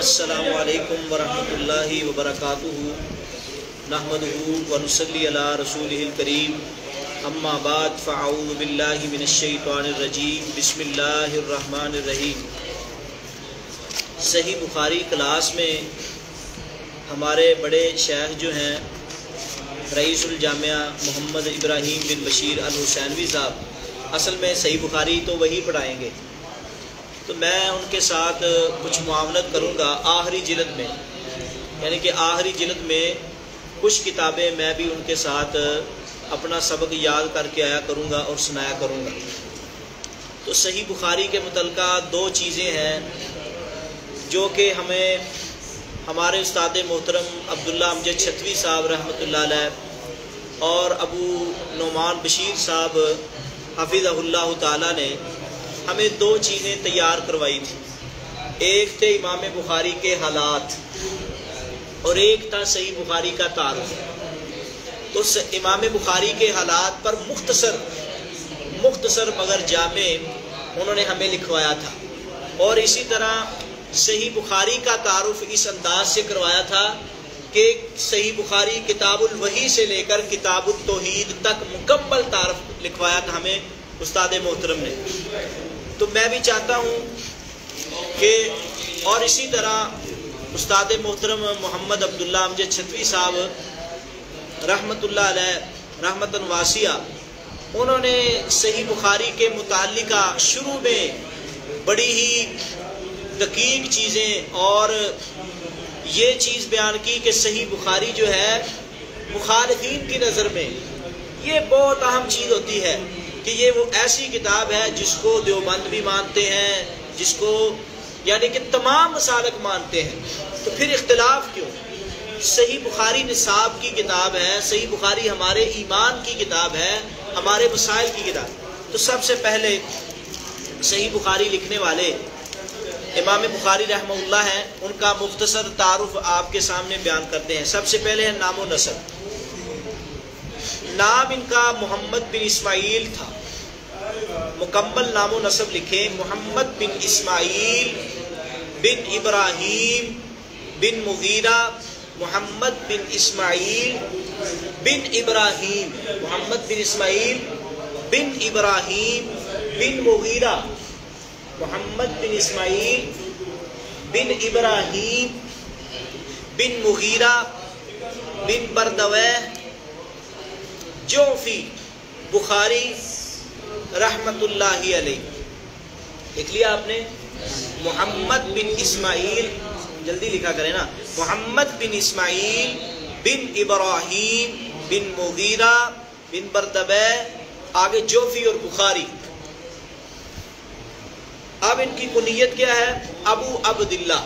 السلام علیکم ورحمۃ اللہ وبرکاتہ نحمدہ ونصلی علی رسولہ الکریم اما بعد فاعوذ باللہ من الشیطان الرجیم بسم اللہ الرحمن الرحیم۔ صحیح بخاری کلاس میں ہمارے بڑے شیخ جو ہیں رئیس الجامعہ محمد ابراہیم بن بشیر الحسینوی صاحب اصل میں صحیح بخاری تو وہی پڑھائیں گے، تو میں ان کے ساتھ کچھ معاونت کروں گا آخری جلد میں، یعنی کہ آخری جلد میں کچھ کتابیں میں بھی ان کے ساتھ اپنا سبق یاد کر کے آیا کروں گا اور سنایا کروں گا۔ تو صحیح بخاری کے متعلقہ دو چیزیں ہیں جو کہ ہمیں ہمارے استاد محترم عبداللہ امجد چھتوی صاحب رحمۃ اللہ علیہ اور ابو نعمان بشیر صاحب حفظہ اللہ تعالیٰ نے ہمیں دو چیزیں تیار کروائی تھی، ایک تھے امام بخاری کے حالات اور ایک تھا صحیح بخاری کا تعارف۔ تو امام بخاری کے حالات پر مختصر مگر جامع انہوں نے ہمیں لکھوایا تھا، اور اسی طرح صحیح بخاری کا تعارف اس انداز سے کروایا تھا کہ صحیح بخاری کتاب الوحی سے لے کر کتاب التوحید تک مکمل تعارف لکھوایا تھا ہمیں استاد محترم نے۔ تو میں بھی چاہتا ہوں کہ اور اسی طرح استاد محترم محمد عبداللہ امجد چھتوی صاحب رحمۃ اللہ علیہ رحمتاً واسعہ، انہوں نے صحیح بخاری کے متعلقہ شروع میں بڑی ہی دقیق چیزیں اور یہ چیز بیان کی کہ صحیح بخاری جو ہے مخالفین کی نظر میں یہ بہت اہم چیز ہوتی ہے کہ یہ وہ ایسی کتاب ہے جس کو دیوبند بھی مانتے ہیں، جس کو یعنی کہ تمام مسالک مانتے ہیں، تو پھر اختلاف کیوں؟ صحیح بخاری نصاب کی کتاب ہے، صحیح بخاری ہمارے ایمان کی کتاب ہے، ہمارے مسائل کی کتاب۔ تو سب سے پہلے صحیح بخاری لکھنے والے امام بخاری رحمہ اللہ ہیں، ان کا مختصر تعارف آپ کے سامنے بیان کرتے ہیں۔ سب سے پہلے ہے نام و نسب۔ نام ان کا محمد بن اسماعیل تھا، مکمل نام و نسب لکھیں، محمد بن اسماعیل بن ابراہیم بن مغیرہ، محمد بن اسماعیل بن ابراہیم، محمد بن اسماعیل بن ابراہیم بن مغیرہ، محمد بن اسماعیل بن ابراہیم بن مغیرہ بن بردوہ جوفی بخاری رحمت اللہ علیہ۔ لکھ لیا آپ نے؟ محمد بن اسماعیل، جلدی لکھا کریں نا، محمد بن اسماعیل بن ابراہیم بن مغیرہ بن بردوہ، آگے جوفی اور بخاری۔ اب ان کی کنیت کیا ہے؟ ابو عبداللہ۔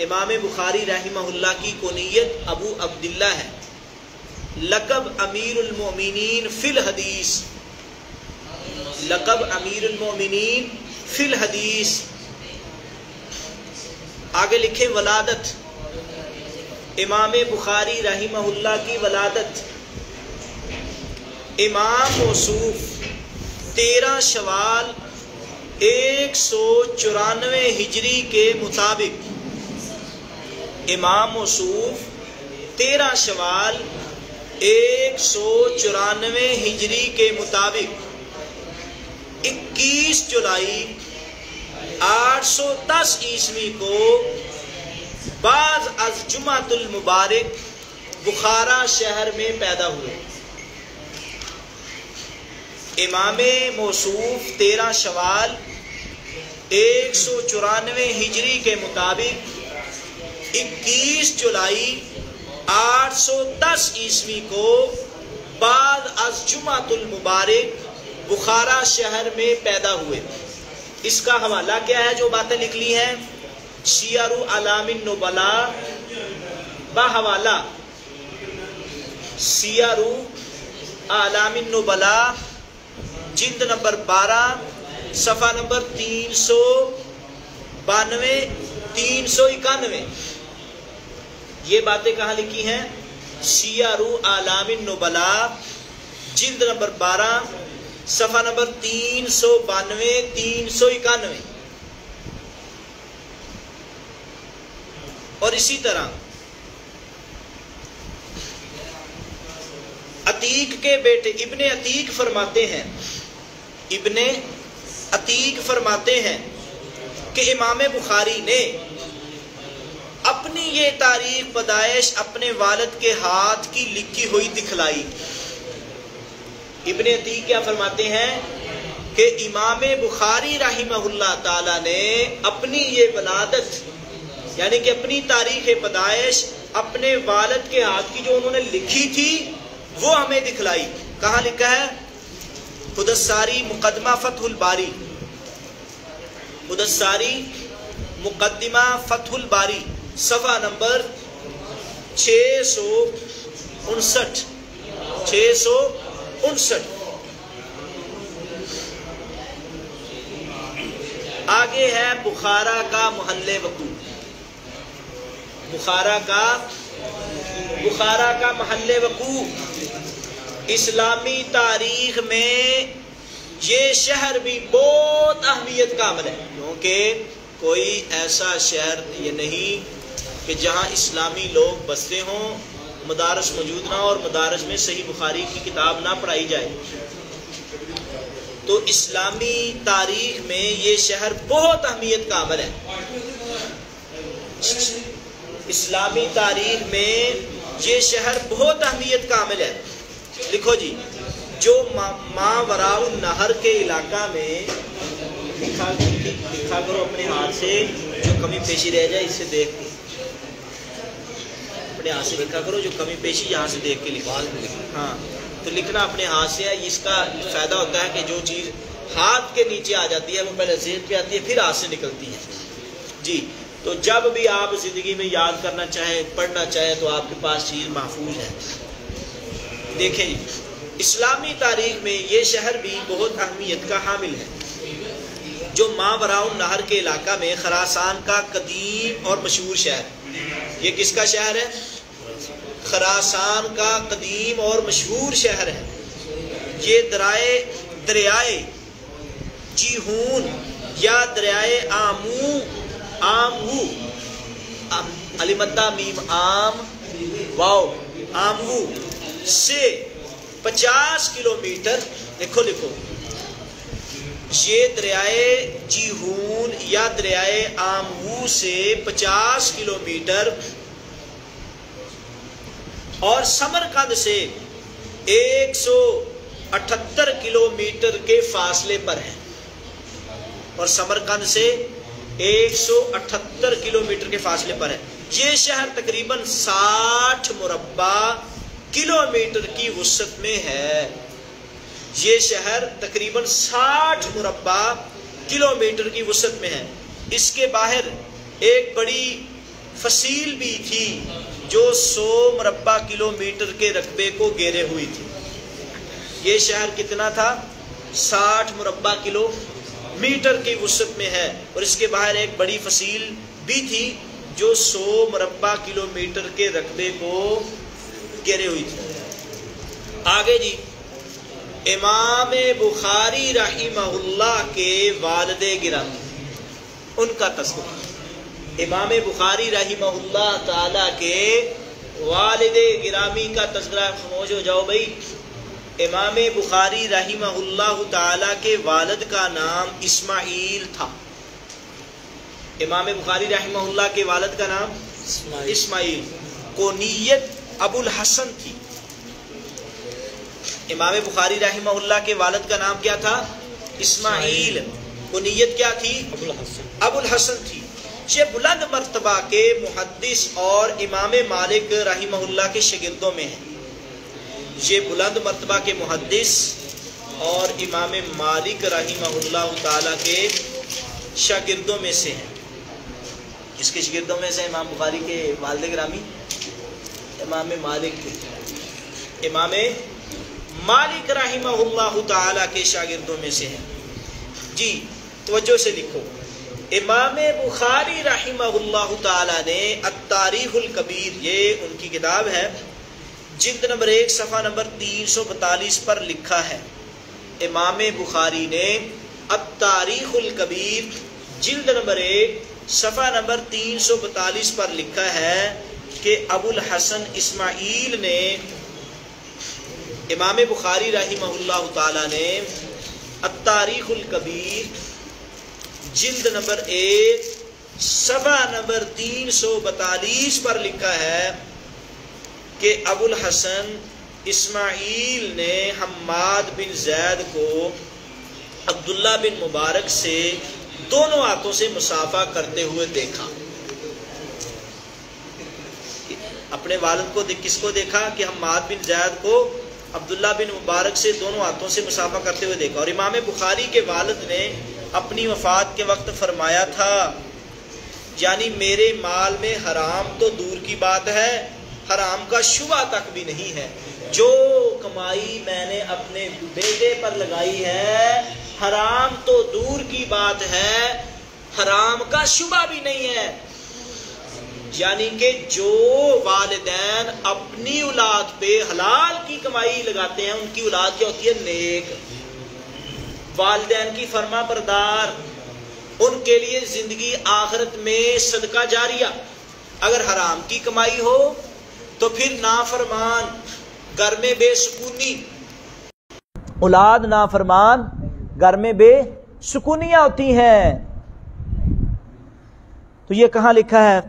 امام بخاری رحمہ اللہ کی کنیت ابو عبداللہ ہے، لقب امیر المومنین فی الحدیث، لقب امیر المومنین فی الحدیث۔ آگے لکھیں ولادت، امام بخاری رحمہ اللہ کی ولادت امام موصوف 13 شوال 194 ہجری کے مطابق، امام موصوف 13 شوال 194 ہجری کے مطابق 21 جولائی 810 عیسوی کو بعد از جمعۃ المبارک بخارا شہر میں پیدا ہوئے۔ امام موصوف 13 شوال 194 ہجری کے مطابق 21 جولائی 810 عیسوی کو بعد از جمعۃ المبارک بخارا شہر میں پیدا ہوئے۔ اس کا حوالہ کیا ہے جو باتیں لکھ لی ہیں؟ سیر اعلام النبلاء، بحوالہ سیر اعلام النبلاء، جلد نمبر 12 صفحہ نمبر 392 391۔ یہ باتیں کہاں لکھی ہیں؟ سیر اعلام النبلاء، جلد نمبر 12 صفحہ نمبر 392 391۔ اور اسی طرح عتیق کے بیٹے ابن عتیق فرماتے ہیں، ابن عتیق فرماتے ہیں کہ امام بخاری نے اپنی یہ تاریخ پیدائش اپنے والد کے ہاتھ کی لکھی ہوئی دکھلائی۔ ابن عتیق کیا فرماتے ہیں کہ امام بخاری رحمہ اللہ تعالی نے اپنی یہ ولادت یعنی کہ اپنی تاریخ پیدائش اپنے والد کے ہاتھ کی جو انہوں نے لکھی تھی وہ ہمیں دکھلائی۔ کہاں لکھا ہے؟ خدساری مقدمہ فتح الباری، خدساری مقدمہ فتح الباری صفحہ نمبر 659 659۔ آگے ہے بخارا کا محل وقوع، بخارا کا محل وقوع۔ اسلامی تاریخ میں یہ شہر بھی بہت اہمیت کا عمل ہے، کیونکہ کوئی ایسا شہر یہ نہیں کہ جہاں اسلامی لوگ بستے ہوں، مدارس موجود نہ ہو اور مدارس میں صحیح بخاری کی کتاب نہ پڑھائی جائے۔ تو اسلامی تاریخ میں یہ شہر بہت اہمیت کا عمل ہے۔ اسلامی تاریخ میں یہ شہر بہت اہمیت کا عمل ہے۔ لکھو جی، جو ماوراء النہر کے علاقہ میں لکھا کرو اپنے ہاتھ سے، جو کمی پیشی رہ جائے اس سے دیکھ کے اپنے ہاتھ سے لکھا کرو، جو کمی پیشی یہاں سے دیکھ کے لکھا۔ ہاں تو لکھنا اپنے ہاتھ سے ہے۔ اس کا فائدہ ہوتا ہے کہ جو چیز ہاتھ کے نیچے آ جاتی ہے وہ پہلے ذہن پہ آتی ہے پھر ہاتھ سے نکلتی ہے جی۔ تو جب بھی آپ زندگی میں یاد کرنا چاہیں، پڑھنا چاہیں تو آپ کے پاس چیز محفوظ ہے۔ دیکھیں جی، اسلامی تاریخ میں یہ شہر بھی بہت اہمیت کا حامل ہے، جو ماوراء النہر کے علاقہ میں خراسان کا قدیم اور مشہور شہر۔ یہ کس کا شہر ہے؟ خراسان کا قدیم اور مشہور شہر ہے۔ یہ دریائے جیہون یا دریائے آمو علی مدہ میم آم واو آمو سے 50 کلومیٹر لکھو یہ دریائے جیہون یا دریائے آمو سے 50 کلومیٹر اور سمرقند سے 178 کلومیٹر کے فاصلے پر ہے، اور سمرقند سے 178 کلومیٹر کے فاصلے پر ہے۔ یہ شہر تقریباً 60 مربع کلومیٹر کی وسعت میں ہے۔ یہ شہر تقریباً 60 مربع کلومیٹر کی وسعت میں ہے۔ اس کے باہر ایک بڑی فصیل بھی تھی جو 100 مربع کلومیٹر کے رقبے کو گھیرے ہوئی تھی۔ یہ شہر کتنا تھا؟ 60 مربع کلومیٹر کی وسعت میں ہے، اور اس کے باہر ایک بڑی فصیل بھی تھی جو 100 مربع کلومیٹر کے رقبے کو گھیرے ہوئی تھی۔ آگے جی، امام بخاری رحمہ اللہ کے والد گرامی، ان کا تذکرہ۔ امام بخاری رحمہ اللہ تعالی کے والد گرامی کا تذکرہ۔ خاموش ہو جاؤ بھائی۔ امام بخاری رحمہ اللہ تعالی کے والد کا نام اسماعیل تھا۔ امام بخاری رحمہ اللہ کے والد کا نام اسماعیل، کنیت ابو الحسن تھی۔ امام بخاری رحمہ اللہ کے والد کا نام کیا تھا؟ اسماعیل، کنیت کیا تھی؟ ابو الحسن تھی۔ یہ بلند مرتبہ کے محدث اور امام مالک رحمہ اللہ کے شاگردوں میں ہیں۔ یہ بلند مرتبہ کے محدث اور امام مالک رحمہ اللہ تعالی کے شاگردوں میں سے ہیں۔ جس کے شاگردوں میں سے امام بخاری کے والد گرامی امام مالک، امام مالک رحمہ اللہ تعالی کے شاگردوں میں سے ہیں جی۔ توجہ سے لکھو، امام بخاری رحمہ اللہ تعالی نے التاریخ الکبیر، یہ ان کی کتاب ہے، جلد نمبر 1 صفحہ نمبر 342 پر لکھا ہے۔ امام بخاری نے التاریخ الکبیر جلد نمبر 1 صفحہ نمبر 342 پر لکھا ہے کہ ابو الحسن اسماعیل نے امام بخاری رحمہ اللہ تعالی نے التاریخ الکبیر جلد نمبر 1 صفحہ نمبر 342 پر لکھا ہے کہ ابو الحسن اسماعیل نے حماد بن زید کو عبداللہ بن مبارک سے دونوں ہاتھوں سے مصافحہ کرتے ہوئے دیکھا. اپنے والد کو کس کو دیکھا؟ کہ حماد بن زید کو عبداللہ بن مبارک سے دونوں ہاتھوں سے مصافحہ کرتے ہوئے دیکھا. اور امام بخاری کے والد نے اپنی وفات کے وقت فرمایا تھا، یعنی میرے مال میں حرام تو دور کی بات ہے، حرام کا شبہ تک بھی نہیں ہے. جو کمائی میں نے اپنے بیٹے پر لگائی ہے حرام تو دور کی بات ہے، حرام کا شبہ بھی نہیں ہے. یعنی کہ جو والدین اپنی اولاد پہ حلال کی کمائی لگاتے ہیں ان کی اولاد کیا ہوتی ہے؟ نیک. والدین کی فرما بردار، ان کے لیے زندگی آخرت میں صدقہ جاریہ. اگر حرام کی کمائی ہو تو پھر نافرمان، گھر میں بے سکونی، اولاد نافرمان گھر میں بے سکونیاں ہوتی ہیں. تو یہ کہاں لکھا ہے؟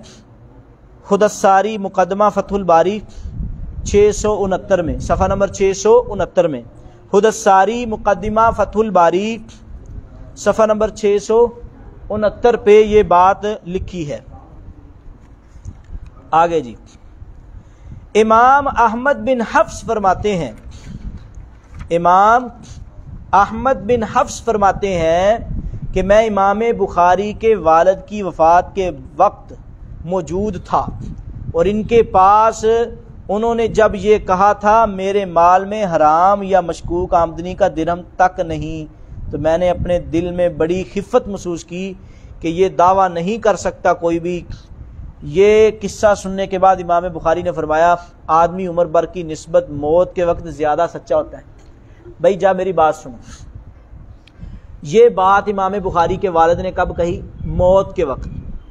خود الساری مقدمہ فتح الباری 669 میں، صفحہ نمبر 669 میں خود الساری مقدمہ فتح الباری صفحہ نمبر 669 پہ یہ بات لکھی ہے. آگے جی، امام احمد بن حفص فرماتے ہیں، امام احمد بن حفص فرماتے ہیں کہ میں امام بخاری کے والد کی وفات کے وقت موجود تھا اور ان کے پاس انہوں نے جب یہ کہا تھا میرے مال میں حرام یا مشکوک آمدنی کا درہم تک نہیں، تو میں نے اپنے دل میں بڑی خفت محسوس کی کہ یہ دعویٰ نہیں کر سکتا کوئی بھی. یہ قصہ سننے کے بعد امام بخاری نے فرمایا آدمی عمر بھر کی نسبت موت کے وقت زیادہ سچا ہوتا ہے. بھائی جا میری بات سنو، یہ بات امام بخاری کے والد نے کب کہی؟ موت کے وقت.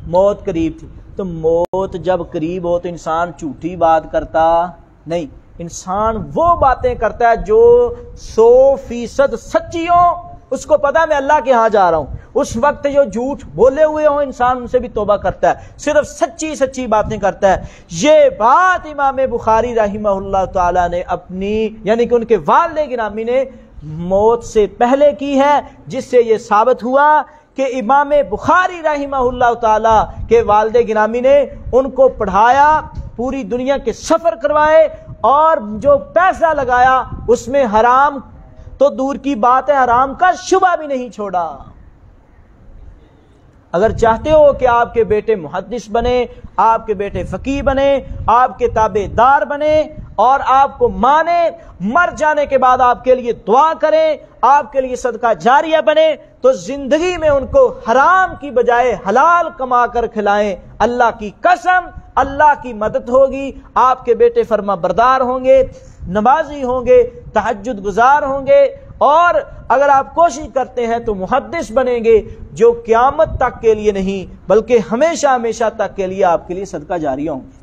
موت قریب تھی. تو موت جب قریب ہو تو انسان جھوٹی بات کرتا نہیں، انسان وہ باتیں کرتا ہے جو 100% سچی ہوں. اس کو پتا میں اللہ کے ہاں جا رہا ہوں، اس وقت جو جھوٹ بولے ہوئے ہوں انسان ان سے بھی توبہ کرتا ہے، صرف سچی سچی باتیں کرتا ہے. یہ بات امام بخاری رحمہ اللہ تعالی نے اپنی یعنی کہ ان کے والد گرامی نے موت سے پہلے کی ہے، جس سے یہ ثابت ہوا کہ امام بخاری رحمہ اللہ تعالی کے والد گرامی نے ان کو پڑھایا، پوری دنیا کے سفر کروائے اور جو پیسہ لگایا اس میں حرام تو دور کی بات ہے حرام کا شبہ بھی نہیں چھوڑا. اگر چاہتے ہو کہ آپ کے بیٹے محدث بنے، آپ کے بیٹے فقیہ بنے، آپ کے تابع دار بنے اور آپ کو مانے، مر جانے کے بعد آپ کے لیے دعا کریں، آپ کے لیے صدقہ جاریہ بنے، تو زندگی میں ان کو حرام کی بجائے حلال کما کر کھلائیں. اللہ کی قسم اللہ کی مدد ہوگی، آپ کے بیٹے فرما بردار ہوں گے، نمازی ہوں گے، تہجد گزار ہوں گے، اور اگر آپ کوشش کرتے ہیں تو محدث بنیں گے جو قیامت تک کے لیے نہیں بلکہ ہمیشہ ہمیشہ تک کے لیے آپ کے لیے صدقہ جاریہ ہوں گے.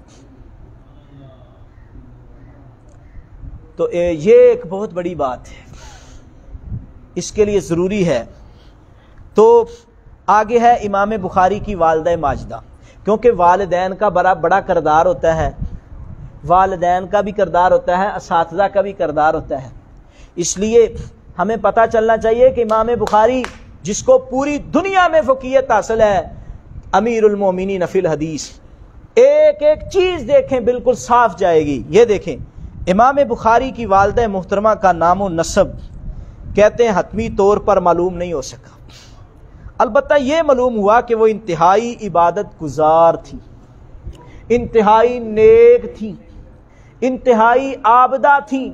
تو یہ ایک بہت بڑی بات ہے، اس کے لیے ضروری ہے. تو آگے ہے امام بخاری کی والدہ ماجدہ، کیونکہ والدین کا بڑا کردار ہوتا ہے، والدین کا بھی کردار ہوتا ہے، اساتذہ کا بھی کردار ہوتا ہے. اس لیے ہمیں پتہ چلنا چاہیے کہ امام بخاری جس کو پوری دنیا میں فقیہت حاصل ہے، امیر المومنین فی الحدیث، ایک ایک چیز دیکھیں بالکل صاف جائے گی. یہ دیکھیں امام بخاری کی والدہ محترمہ کا نام و نسب کہتے ہیں حتمی طور پر معلوم نہیں ہو سکا، البتہ یہ معلوم ہوا کہ وہ انتہائی عبادت گزار تھی، انتہائی نیک تھی، انتہائی عابدہ تھی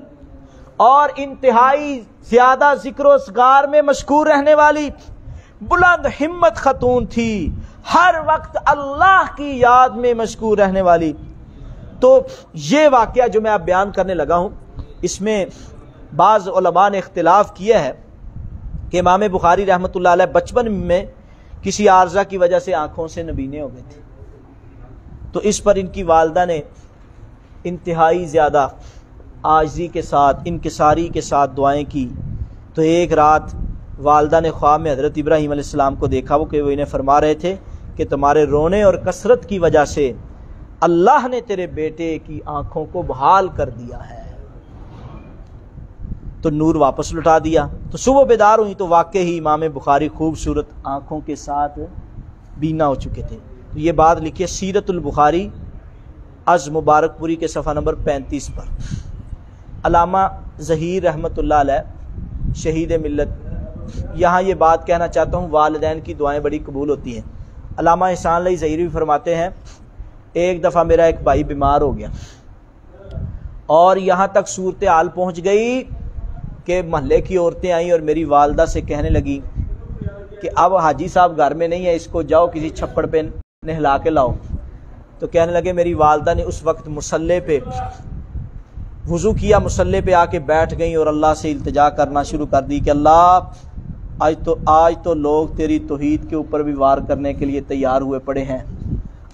اور انتہائی زیادہ ذکر و اذکار میں مشغول رہنے والی بلند ہمت خاتون تھی، ہر وقت اللہ کی یاد میں مشغول رہنے والی. تو یہ واقعہ جو میں اب بیان کرنے لگا ہوں اس میں بعض علماء نے اختلاف کیا ہے کہ امام بخاری رحمۃ اللہ علیہ بچپن میں کسی عارضہ کی وجہ سے آنکھوں سے نبینے ہو گئے تھے. تو اس پر ان کی والدہ نے انتہائی زیادہ عاجزی کے ساتھ انکساری کے ساتھ دعائیں کی. تو ایک رات والدہ نے خواب میں حضرت ابراہیم علیہ السلام کو دیکھا کہ وہ انہیں فرما رہے تھے کہ تمہارے رونے اور کثرت کی وجہ سے اللہ نے تیرے بیٹے کی آنکھوں کو بحال کر دیا ہے. تو نور واپس لٹا دیا. تو صبح بیدار ہوئی تو واقعی امام بخاری خوبصورت آنکھوں کے ساتھ بینا ہو چکے تھے. تو یہ بات لکھی سیرت البخاری از مبارک پوری کے صفحہ نمبر 35 پر. علامہ ظہیر رحمۃ اللہ علیہ شہید ملت، یہاں یہ بات کہنا چاہتا ہوں، والدین کی دعائیں بڑی قبول ہوتی ہیں. علامہ احسان علی ظہیر بھی فرماتے ہیں ایک دفعہ میرا ایک بھائی بیمار ہو گیا اور یہاں تک صورتحال پہنچ گئی کہ محلے کی عورتیں آئیں اور میری والدہ سے کہنے لگی کہ اب حاجی صاحب گھر میں نہیں ہے، اس کو جاؤ کسی چھپڑ پہ نہلا کے لاؤ. تو کہنے لگے میری والدہ نے اس وقت مصلے پہ وضو کیا، مصلے پہ آ کے بیٹھ گئیں اور اللہ سے التجا کرنا شروع کر دی کہ اللہ آج تو لوگ تیری توحید کے اوپر بھی وار کرنے کے لیے تیار ہوئے پڑے ہیں.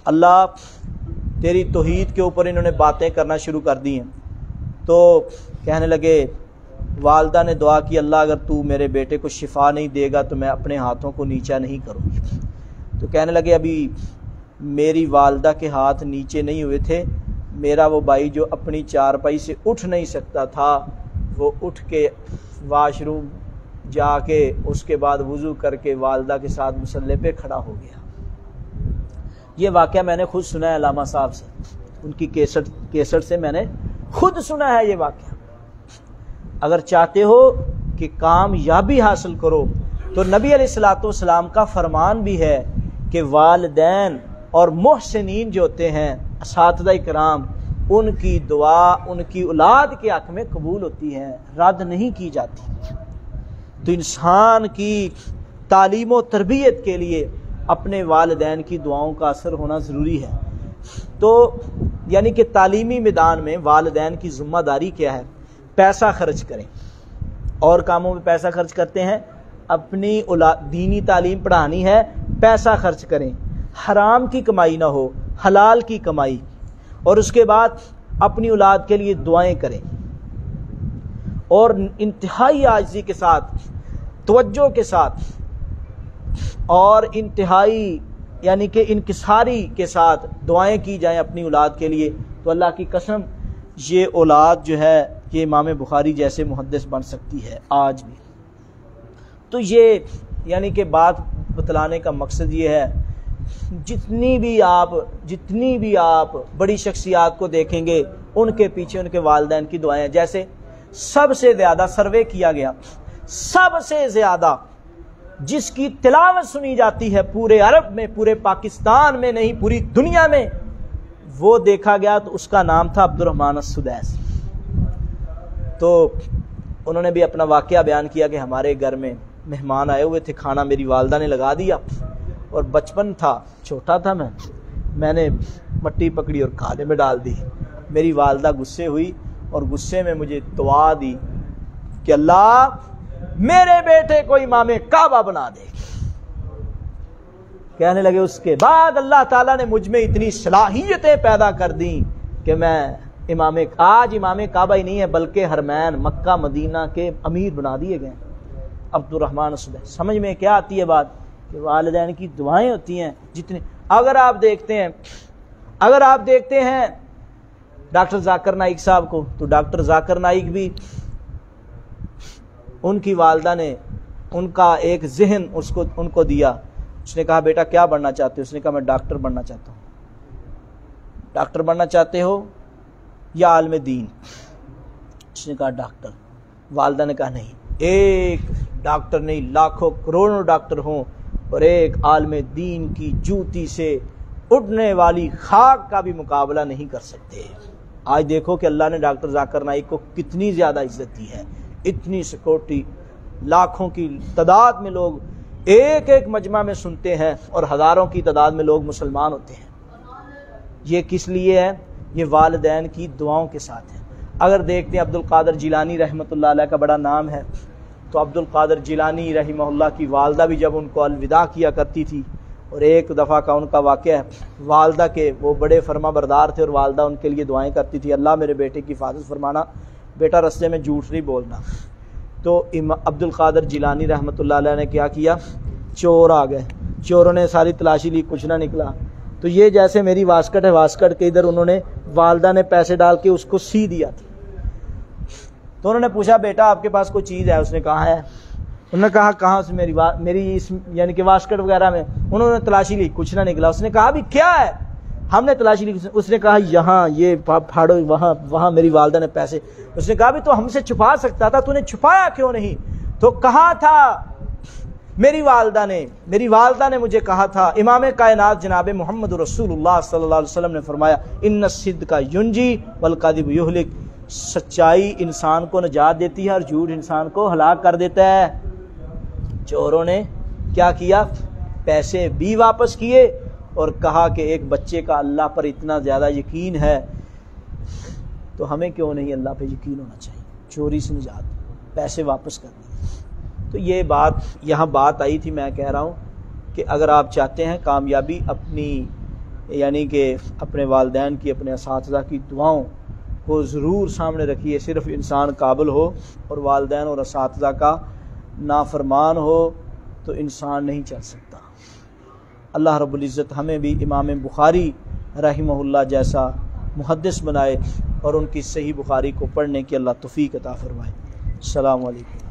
اللہ تیری توحید کے اوپر انہوں نے باتیں کرنا شروع کر دی ہیں. تو کہنے لگے والدہ نے دعا کی اللہ اگر تو میرے بیٹے کو شفا نہیں دے گا تو میں اپنے ہاتھوں کو نیچا نہیں کروں گی. تو کہنے لگے ابھی میری والدہ کے ہاتھ نیچے نہیں ہوئے تھے، میرا وہ بھائی جو اپنی چارپائی سے اٹھ نہیں سکتا تھا وہ اٹھ کے واش روم جا کے اس کے بعد وضو کر کے والدہ کے ساتھ مصلے پہ کھڑا ہو گیا. یہ واقعہ میں نے خود سنا ہے علامہ صاحب سے، ان کی کیسٹ سے میں نے خود سنا ہے یہ واقعہ. اگر چاہتے ہو کہ کامیابی حاصل کرو تو نبی علیہ الصلوۃ والسلام کا فرمان بھی ہے کہ والدین اور محسنین جو ہوتے ہیں اساتذہ کرام، ان کی دعا ان کی اولاد کے حق میں قبول ہوتی ہے، رد نہیں کی جاتی. تو انسان کی تعلیم و تربیت کے لیے اپنے والدین کی دعاؤں کا اثر ہونا ضروری ہے. تو یعنی کہ تعلیمی میدان میں والدین کی ذمہ داری کیا ہے؟ پیسہ خرچ کریں. اور کاموں میں پیسہ خرچ کرتے ہیں، اپنی دینی تعلیم پڑھانی ہے پیسہ خرچ کریں، حرام کی کمائی نہ ہو، حلال کی کمائی. اور اس کے بعد اپنی اولاد کے لیے دعائیں کریں اور انتہائی عاجزی کے ساتھ، توجہ کے ساتھ اور انتہائی یعنی کہ انکساری کے ساتھ دعائیں کی جائیں اپنی اولاد کے لیے. تو اللہ کی قسم یہ اولاد جو ہے یہ امام بخاری جیسے محدث بن سکتی ہے آج بھی. تو یہ یعنی کہ بات بتلانے کا مقصد یہ ہے، جتنی بھی آپ بڑی شخصیات کو دیکھیں گے ان کے پیچھے ان کے والدین کی دعائیں. جیسے سب سے زیادہ سروے کیا گیا، سب سے زیادہ جس کی تلاوت سنی جاتی ہے پورے عرب میں، پورے پاکستان میں نہیں پوری دنیا میں، وہ دیکھا گیا تو اس کا نام تھا عبد الرحمن السدیس. تو انہوں نے بھی اپنا واقعہ بیان کیا کہ ہمارے گھر میں مہمان آئے ہوئے تھے، کھانا میری والدہ نے لگا دیا اور بچپن تھا، چھوٹا تھا میں نے مٹی پکڑی اور کھانے میں ڈال دی. میری والدہ غصے ہوئی اور غصے میں مجھے دعا دی کہ اللہ میرے بیٹے کو امام کعبہ بنا دے. کہنے لگے اس کے بعد اللہ تعالیٰ نے مجھ میں اتنی صلاحیتیں پیدا کر دیں کہ میں آج امام کعبہ ہی نہیں ہے بلکہ حرمین مکہ مدینہ کے امیر بنا دیے گئے عبد الرحمن السدیس. سمجھ میں کیا آتی ہے بات کہ والدین کی دعائیں ہوتی ہیں جتنی. اگر آپ دیکھتے ہیں ڈاکٹر ذاکر نائک صاحب کو، تو ڈاکٹر ذاکر نائک بھی ان کی والدہ نے ان کا ایک ذہن ان کو دیا. اس نے کہا بیٹا کیا بننا چاہتے ہو؟ اس نے کہا میں ڈاکٹر بننا چاہتا ہوں. ڈاکٹر بننا چاہتے ہو یا عالم دین؟ اس نے کہا ڈاکٹر. والدہ نے کہا نہیں، ایک ڈاکٹر نہیں لاکھوں کروڑوں ڈاکٹر ہوں اور ایک عالم دین کی جوتی سے اڑنے والی خاک کا بھی مقابلہ نہیں کر سکتے. آج دیکھو کہ اللہ نے ڈاکٹر ذاکر نائک کو کتنی زیادہ عزت دی ہے. اتنی سیکورٹی، لاکھوں کی تعداد میں لوگ ایک ایک مجمع میں سنتے ہیں اور ہزاروں کی تعداد میں لوگ مسلمان ہوتے ہیں. یہ کس لیے ہے؟ یہ والدین کی دعاؤں کے ساتھ ہے. اگر دیکھتے ہیں عبد القادر جیلانی رحمۃ اللہ علیہ کا بڑا نام ہے، تو عبد القادر جیلانی رحمہ اللہ کی والدہ بھی جب ان کو الوداع کیا کرتی تھی، اور ایک دفعہ کا ان کا واقعہ ہے، والدہ کے وہ بڑے فرما بردار تھے اور والدہ ان کے لیے دعائیں کرتی تھی، اللہ میرے بیٹے کی حفاظت فرمانا، بیٹا رستے میں جھوٹ نہیں بولنا۔ تو عبد القادر جیلانی رحمۃ اللہ علیہ نے کیا کیا، چور آ گئے، چوروں نے ساری تلاشی لی، کچھ نہ نکلا، تو یہ جیسے میری واسکٹ ہے، واسکٹ کے ادھر انہوں نے والدہ نے پیسے ڈال کے اس کو سی دیا تھا۔ تو انہوں نے پوچھا بیٹا آپ کے پاس کوئی چیز ہے؟ اس نے کہا ہے۔ انہوں نے کہا کہاں سے؟ میری اس یعنی کہ واسکٹ وغیرہ میں۔ انہوں نے تلاشی لی، کچھ نہ نکلا۔ اس نے کہا بھی کیا ہے؟ ہم نے تلاشی لی۔ اس نے کہا یہاں یہ پھاڑو، وہاں میری والدہ نے پیسے۔ اس نے کہا بھی تو ہم سے چھپا سکتا تھا، تو نے چھپایا کیوں نہیں؟ تو کہا تھا میری والدہ نے مجھے کہا تھا، امام کائنات جناب محمد رسول اللہ صلی اللہ علیہ وسلم نے فرمایا ان الصدق ینجی والکذب یہلک، سچائی انسان کو نجات دیتی ہے اور جھوٹ انسان کو ہلاک کر دیتا ہے۔ چوروں نے کیا کیا؟ پیسے بھی واپس کیے اور کہا کہ ایک بچے کا اللہ پر اتنا زیادہ یقین ہے تو ہمیں کیوں نہیں اللہ پہ یقین ہونا چاہیے، چوری سے نجات، پیسے واپس کرنے۔ تو یہ بات یہاں بات آئی تھی، میں کہہ رہا ہوں کہ اگر آپ چاہتے ہیں کامیابی، اپنی یعنی کہ اپنے والدین کی، اپنے اساتذہ کی دعاؤں کو ضرور سامنے رکھیے۔ صرف انسان قابل ہو اور والدین اور اساتذہ کا نافرمان ہو تو انسان نہیں چل سکتا۔ اللہ رب العزت ہمیں بھی امام بخاری رحمہ اللہ جیسا محدث بنائے اور ان کی صحیح بخاری کو پڑھنے کی اللہ توفیق عطا فرمائے۔ السلام علیکم۔